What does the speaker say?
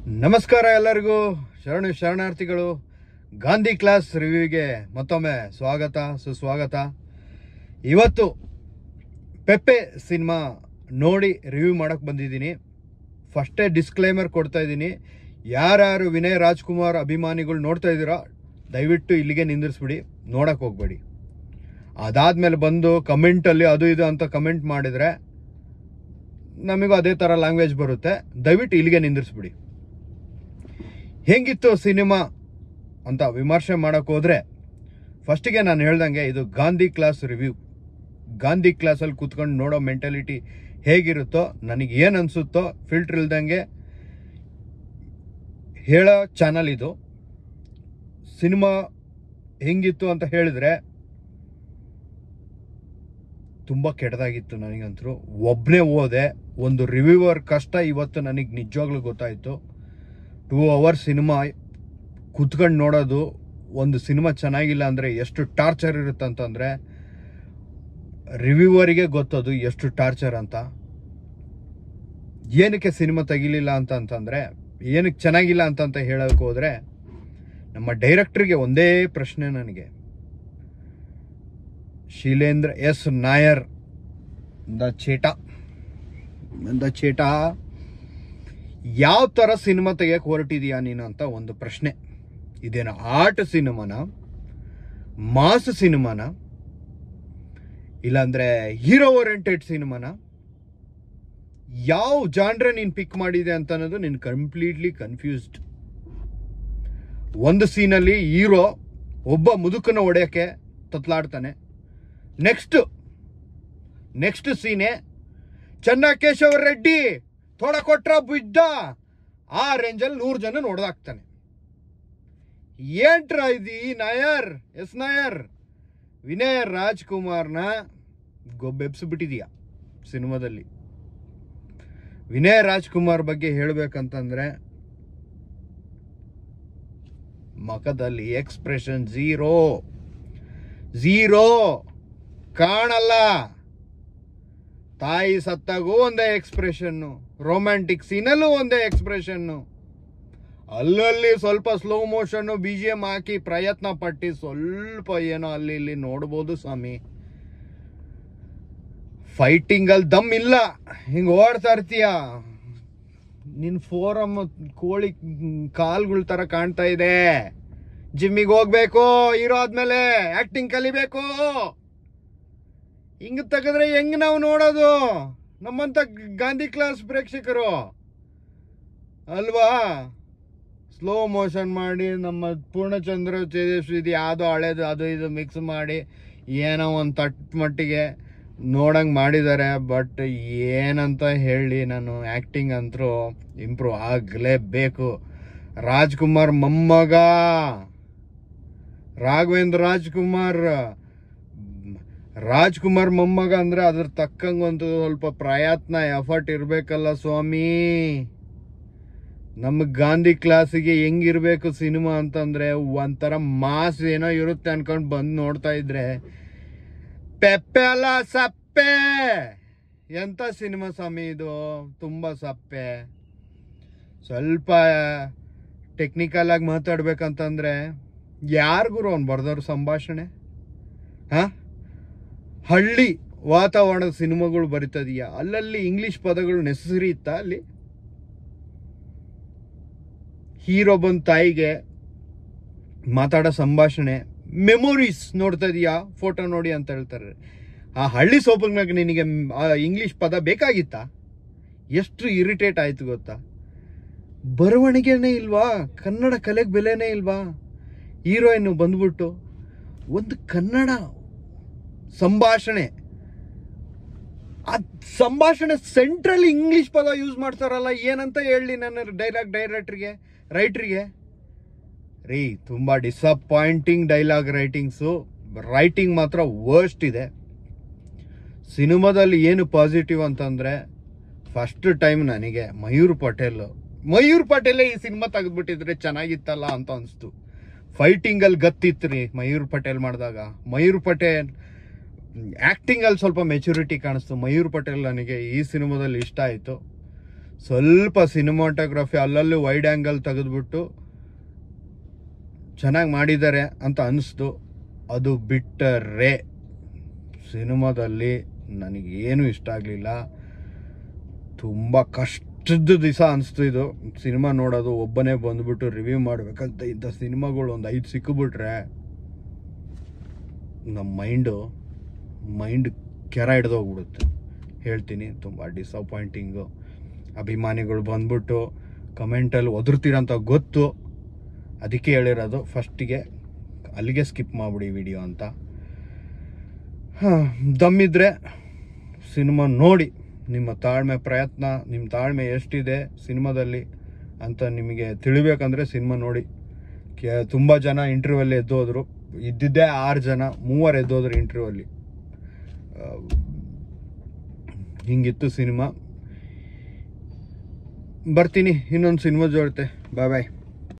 ನಮಸ್ಕಾರ ಎಲ್ಲರಿಗೂ ಶರಣಾರ್ಥಿಗಳು. ಗಾಂಧಿ ಕ್ಲಾಸ್ ರಿವ್ಯೂಗೆ ಮತ್ತೊಮ್ಮೆ ಸ್ವಾಗತ ಸುಸ್ವಾಗತ. ಇವತ್ತು ಪೆಪ್ಪೆ ಸಿನಿಮಾ ನೋಡಿ ರಿವ್ಯೂ ಮಾಡಕ್ಕೆ ಬಂದಿದ್ದೀನಿ. ಫಸ್ಟೇ ಡಿಸ್ಕ್ಲೇಮರ್ ಕೊಡ್ತಾ ಇದ್ದೀನಿ, ಯಾರ್ಯಾರು ವಿನಯ್ ರಾಜ್ಕುಮಾರ್ ಅಭಿಮಾನಿಗಳು ನೋಡ್ತಾ ಇದ್ದೀರಾ ದಯವಿಟ್ಟು ಇಲ್ಲಿಗೆ ನಿಂದಿರಿಸ್ಬಿಡಿ, ನೋಡಕ್ಕೆ ಹೋಗ್ಬೇಡಿ. ಅದಾದಮೇಲೆ ಬಂದು ಕಮೆಂಟಲ್ಲಿ ಅದು ಇದು ಅಂತ ಕಮೆಂಟ್ ಮಾಡಿದರೆ ನಮಗೂ ಅದೇ ಥರ ಲ್ಯಾಂಗ್ವೇಜ್ ಬರುತ್ತೆ. ದಯವಿಟ್ಟು ಇಲ್ಲಿಗೆ ನಿಂದಿರಿಸ್ಬಿಡಿ. ಹೆಂಗಿತ್ತು ಸಿನಿಮಾ ಅಂತ ವಿಮರ್ಶೆ ಮಾಡೋಕೆ ಹೋದರೆ ಫಸ್ಟಿಗೆ ನಾನು ಹೇಳ್ದಂಗೆ ಇದು ಗಾಂಧಿ ಕ್ಲಾಸ್ ರಿವ್ಯೂ. ಗಾಂಧಿ ಕ್ಲಾಸಲ್ಲಿ ಕೂತ್ಕೊಂಡು ನೋಡೋ ಮೆಂಟಾಲಿಟಿ ಹೇಗಿರುತ್ತೋ, ನನಗೆ ಏನು ಅನಿಸುತ್ತೋ ಫಿಲ್ಟರ್ ಇಲ್ದಂಗೆ ಹೇಳೋ ಚಾನಲ್ ಇದು. ಸಿನಿಮಾ ಹೆಂಗಿತ್ತು ಅಂತ ಹೇಳಿದ್ರೆ ತುಂಬ ಕೆಟ್ಟದಾಗಿತ್ತು. ನನಗಂತರೂ ಒಬ್ಬನೇ ಓದೆ, ಒಂದು ರಿವ್ಯೂವರ್ ಕಷ್ಟ ಇವತ್ತು ನನಗೆ ನಿಜವಾಗ್ಲೂ ಗೊತ್ತಾಯಿತು. 2 hours ಸಿನಿಮಾ ಕುತ್ಕೊಂಡು ನೋಡೋದು, ಒಂದು ಸಿನಿಮಾ ಚೆನ್ನಾಗಿಲ್ಲ ಅಂದರೆ ಎಷ್ಟು ಟಾರ್ಚರ್ ಇರುತ್ತಂತಂದರೆ ರಿವ್ಯೂವರಿಗೆ ಗೊತ್ತದು ಎಷ್ಟು ಟಾರ್ಚರ್ ಅಂತ. ಏನಕ್ಕೆ ಸಿನಿಮಾ ತೆಗಿಲಿಲ್ಲ ಅಂತಂದರೆ, ಏನಕ್ಕೆ ಚೆನ್ನಾಗಿಲ್ಲ ಅಂತ ಹೇಳೋಕೆ ಹೋದರೆ ನಮ್ಮ ಡೈರೆಕ್ಟ್ರಿಗೆ ಒಂದೇ ಪ್ರಶ್ನೆ ನನಗೆ. ಶೈಲೇಂದ್ರ ಎಸ್ ನಾಯರ್ ದ ಚೇಟ ಯಾವ ಥರ ಸಿನಿಮಾ ತೆಗಿಯಕ್ಕೆ ಹೊರಟಿದೀಯಾ ನೀನು ಅಂತ ಒಂದು ಪ್ರಶ್ನೆ. ಇದೇನು ಆರ್ಟ್ ಸಿನಿಮಾನ, ಮಾಸ್ ಸಿನಿಮಾನ, ಇಲ್ಲಾಂದ್ರೆ ಹೀರೋ ಓರಿಯೆಂಟೆಡ್ ಸಿನಿಮಾನ, ಯಾವ ಜಾನ್ರೆ ನೀನು ಪಿಕ್ ಮಾಡಿದೆ ಅಂತ ಅನ್ನೋದು ನೀನು ಕಂಪ್ಲೀಟ್ಲಿ ಕನ್ಫ್ಯೂಸ್ಡ್. ಒಂದು ಸೀನಲ್ಲಿ ಹೀರೋ ಒಬ್ಬ ಮುದುಕನ ಹೊಡೆಯೋಕ್ಕೆ ತತ್ಲಾಡ್ತಾನೆ, ನೆಕ್ಸ್ಟ್ ಸೀನೆ ಚೆನ್ನಕೇಶವ ರೆಡ್ಡಿ ಥೋಡ ಕೊಟ್ರ ಬಿದ್ದ, ಆ ರೇಂಜಲ್ಲಿ 100 ಜನ ನೋಡ್ದಾಕ್ತಾನೆ. ಏನ್ಟ್ರ ಇದು ನಾಯರ್ ಎಸ್ ನಾಯರ್ ವಿನಯ್ ರಾಜ್ಕುಮಾರ್ನ ಗೊಬ್ಬೆಬ್ಸ್ಬಿಟ್ಟಿದೀಯ ಸಿನಿಮಾದಲ್ಲಿ. ವಿನಯ್ ರಾಜ್ಕುಮಾರ್ ಬಗ್ಗೆ ಹೇಳ್ಬೇಕಂತಂದ್ರೆ ಮಖದಲ್ಲಿ ಎಕ್ಸ್ಪ್ರೆಷನ್ ಝೀರೋ ಕಾಣಲ್ಲ. ತಾಯಿ ಸತ್ತಾಗೂ ಒಂದೇ ಎಕ್ಸ್ಪ್ರೆಷನ್ನು, ರೊಮ್ಯಾಂಟಿಕ್ ಸೀನಲ್ಲೂ ಒಂದೇ ಎಕ್ಸ್ಪ್ರೆಷನ್ನು, ಅಲ್ಲಲ್ಲಿ ಸ್ವಲ್ಪ ಸ್ಲೋ ಮೋಷನ್ನು BGM ಹಾಕಿ ಪ್ರಯತ್ನ ಪಟ್ಟು ಸ್ವಲ್ಪ ಏನೋ ಅಲ್ಲಿ ಇಲ್ಲಿ ನೋಡ್ಬೋದು ಸ್ವಾಮಿ. ಫೈಟಿಂಗಲ್ಲಿ ದಮ್ ಇಲ್ಲ, ಹಿಂಗೆ ಓಡ್ತಾ ಇರ್ತೀಯ, ನಿನ್ನ ಫೋರಮ್ ಕೋಳಿ ಕಾಲ್ಗಳ ಥರ ಕಾಣ್ತಾ ಇದೆ. ಜಿಮ್ಮಿಗೆ ಹೋಗ್ಬೇಕು, ಹೀರೋ ಆದ್ಮೇಲೆ ಆಕ್ಟಿಂಗ್ ಕಲಿಬೇಕು. ಹಿಂಗೆ ತೆಗೆದ್ರೆ ಹೆಂಗ್ ನಾವು ನೋಡೋದು ನಮ್ಮಂತ ಗಾಂಧಿ ಕ್ಲಾಸ್ ಪ್ರೇಕ್ಷಕರು ಅಲ್ವಾ? ಸ್ಲೋ ಮೋಷನ್ ಮಾಡಿ ನಮ್ಮ ಪೂರ್ಣಚಂದ್ರ ತೇಜಸ್ವಿ ಯಾವುದೋ ಹಳೇದು ಅದು ಇದು ಮಿಕ್ಸ್ ಮಾಡಿ ಏನೋ ಒಂದು ಮಟ್ಟಿಗೆ ನೋಡಂಗೆ ಮಾಡಿದ್ದಾರೆ. ಬಟ್ ಏನಂತ ಹೇಳಿ, ನಾನು ಆ್ಯಕ್ಟಿಂಗ್ ಅಂತರೂ ಇಂಪ್ರೂವ್ ಆಗಲೇಬೇಕು. ರಾಜ್ಕುಮಾರ್ ಮೊಮ್ಮಗ ರಾಘವೇಂದ್ರ ರಾಜ್ಕುಮಾರ್ ಮೊಮ್ಮಗ ಅಂದರೆ ಅದ್ರ ತಕ್ಕಂಗಂತೂ ಸ್ವಲ್ಪ ಪ್ರಯತ್ನ ಎಫರ್ಟ್ ಇರಬೇಕಲ್ಲ ಸ್ವಾಮಿ. ನಮಗೆ ಗಾಂಧಿ ಕ್ಲಾಸಿಗೆ ಹೆಂಗಿರ್ಬೇಕು ಸಿನಿಮಾ ಅಂತಂದರೆ ಒಂಥರ ಮಾಸ್ ಏನೋ ಇರುತ್ತೆ ಅನ್ಕೊಂಡು ಬಂದು ನೋಡ್ತಾ ಇದ್ರೆ ಪೆಪ್ಪೆ ಅಲ್ಲ ಸಪ್ಪೆ. ಎಂಥ ಸಿನಿಮಾ ಸ್ವಾಮಿ ಇದು, ತುಂಬ ಸಪ್ಪೆ. ಸ್ವಲ್ಪ ಟೆಕ್ನಿಕಲ್ ಆಗಿ ಮಾತಾಡ್ಬೇಕಂತಂದ್ರೆ ಯಾರಿಗೂ ಅವ್ನು ಬರ್ದವ್ರ ಸಂಭಾಷಣೆ ಹಳ್ಳಿ ವಾತಾವರಣದ ಸಿನಿಮಾಗಳು ಬರಿತದೀಯಾ? ಅಲ್ಲಲ್ಲಿ ಇಂಗ್ಲಿಷ್ ಪದಗಳು ನೆಸಸರಿ ಇತ್ತಾ? ಅಲ್ಲಿ ಹೀರೋ ಬಂದ ತಾಯಿಗೆ ಮಾತಾಡೋ ಸಂಭಾಷಣೆ, ಮೆಮೊರೀಸ್ ನೋಡ್ತಾ ಇದೀಯಾ, ಫೋಟೋ ನೋಡಿ ಅಂತ ಹೇಳ್ತಾರೆ. ಆ ಹಳ್ಳಿ ಸೋಪನಾಗ ನಿನಗೆ ಇಂಗ್ಲಿಷ್ ಪದ ಬೇಕಾಗಿತ್ತಾ? ಎಷ್ಟು ಇರಿಟೇಟ್ ಆಯ್ತು ಗೊತ್ತಾ? ಬರವಣಿಗೆನೇ ಇಲ್ವಾ? ಕನ್ನಡ ಕಲೆಗೆ ಬೆಲೆನೇ ಇಲ್ವಾ? ಹೀರೋಯಿನ್ ಬಂದ್ಬಿಟ್ಟು ಒಂದು ಕನ್ನಡ ಸಂಭಾಷಣೆ, ಆ ಸಂಭಾಷಣೆ ಸೆಂಟ್ರಲ್ ಇಂಗ್ಲಿಷ್ ಪದ ಯೂಸ್ ಮಾಡ್ತಾರಲ್ಲ, ಏನಂತ ಹೇಳಿ ನನ್ನ ರೈಟ್ರಿಗೆ ರೀ. ತುಂಬ ಡಿಸಪಾಯಿಂಟಿಂಗ್ ಡೈಲಾಗ್ ರೈಟಿಂಗ್ ಮಾತ್ರ ವರ್ಸ್ಟ್ ಇದೆ. ಸಿನಿಮಾದಲ್ಲಿ ಏನು ಪಾಸಿಟಿವ್ ಅಂತಂದರೆ, ಫಸ್ಟ್ ಟೈಮ್ ನನಗೆ ಮಯೂರ್ ಪಟೇಲೇ ಈ ಸಿನಿಮಾ ತೆಗೆದ್ಬಿಟ್ಟಿದ್ರೆ ಚೆನ್ನಾಗಿತ್ತಲ್ಲ ಅಂತ ಅನಿಸ್ತು. ಫೈಟಿಂಗಲ್ಲಿ ಗತ್ತಿತ್ತು ರೀ ಮಯೂರ್ ಪಟೇಲ್ ಮಾಡಿದಾಗ. ಮಯೂರ್ ಪಟೇಲ್ ಆ್ಯಕ್ಟಿಂಗಲ್ಲಿ ಸ್ವಲ್ಪ ಮೆಚುರಿಟಿ ಕಾಣಿಸ್ತು. ಮಯೂರ್ ಪಟೇಲ್ ನನಗೆ ಈ ಸಿನಿಮಾದಲ್ಲಿ ಇಷ್ಟ ಆಯಿತು. ಸ್ವಲ್ಪ ಸಿನಿಮಾಟೋಗ್ರಫಿ ಅಲ್ಲಲ್ಲೂ ವೈಡ್ ಆ್ಯಂಗಲ್ ತೆಗೆದ್ಬಿಟ್ಟು ಚೆನ್ನಾಗಿ ಮಾಡಿದ್ದಾರೆ ಅಂತ ಅನಿಸ್ತು. ಅದು ಬಿಟ್ಟರೆ ಸಿನಿಮಾದಲ್ಲಿ ನನಗೇನು ಇಷ್ಟ ಆಗಲಿಲ್ಲ. ತುಂಬ ಕಷ್ಟದ ದಿವಸ ಅನಿಸ್ತು ಇದು ಸಿನಿಮಾ ನೋಡೋದು. ಒಬ್ಬನೇ ಬಂದ್ಬಿಟ್ಟು ರಿವ್ಯೂ ಮಾಡಬೇಕಂತ ಇಂಥ ಸಿನಿಮಾಗಳು ಒಂದು 5 ಸಿಕ್ಕಿಬಿಟ್ರೆ ನಮ್ಮ ಮೈಂಡ್ ಕೆರ ಹಿಡ್ದೋಗ್ಬಿಡುತ್ತೆ. ಹೇಳ್ತೀನಿ, ತುಂಬ ಡಿಸಪಾಯಿಂಟಿಂಗು. ಅಭಿಮಾನಿಗಳು ಬಂದ್ಬಿಟ್ಟು ಕಮೆಂಟಲ್ಲಿ ಒದರ್ತೀರಂತ ಗೊತ್ತು, ಅದಕ್ಕೆ ಹೇಳಿರೋದು ಫಸ್ಟಿಗೆ ಅಲ್ಲಿಗೆ ಸ್ಕಿಪ್ ಮಾಡಿಬಿಡಿ ವಿಡಿಯೋ ಅಂತ. ದಮ್ಮಿದ್ರೆ ಸಿನಿಮಾ ನೋಡಿ, ನಿಮ್ಮ ತಾಳ್ಮೆ ಪ್ರಯತ್ನ, ನಿಮ್ಮ ತಾಳ್ಮೆ ಎಷ್ಟಿದೆ ಸಿನಿಮಾದಲ್ಲಿ ಅಂತ ನಿಮಗೆ ತಿಳಿಬೇಕಂದ್ರೆ ಸಿನಿಮಾ ನೋಡಿ. ತುಂಬ ಜನ ಇಂಟರ್ವ್ಯೂಲ್ಲಿ ಎದ್ದೋದ್ರು, ಇದ್ದಿದ್ದೇ 6 ಜನ, 3 ಎದ್ದೋದ್ರು ಇಂಟರ್ವ್ಯೂಲ್ಲಿ. ಹಿಂಗಿತ್ತು ಸಿನಿಮಾ. ಬರ್ತೀನಿ ಇನ್ನೊಂದು ಸಿನಿಮಾ ಜೊತೆ. ಬಾಯ್ ಬಾಯ್.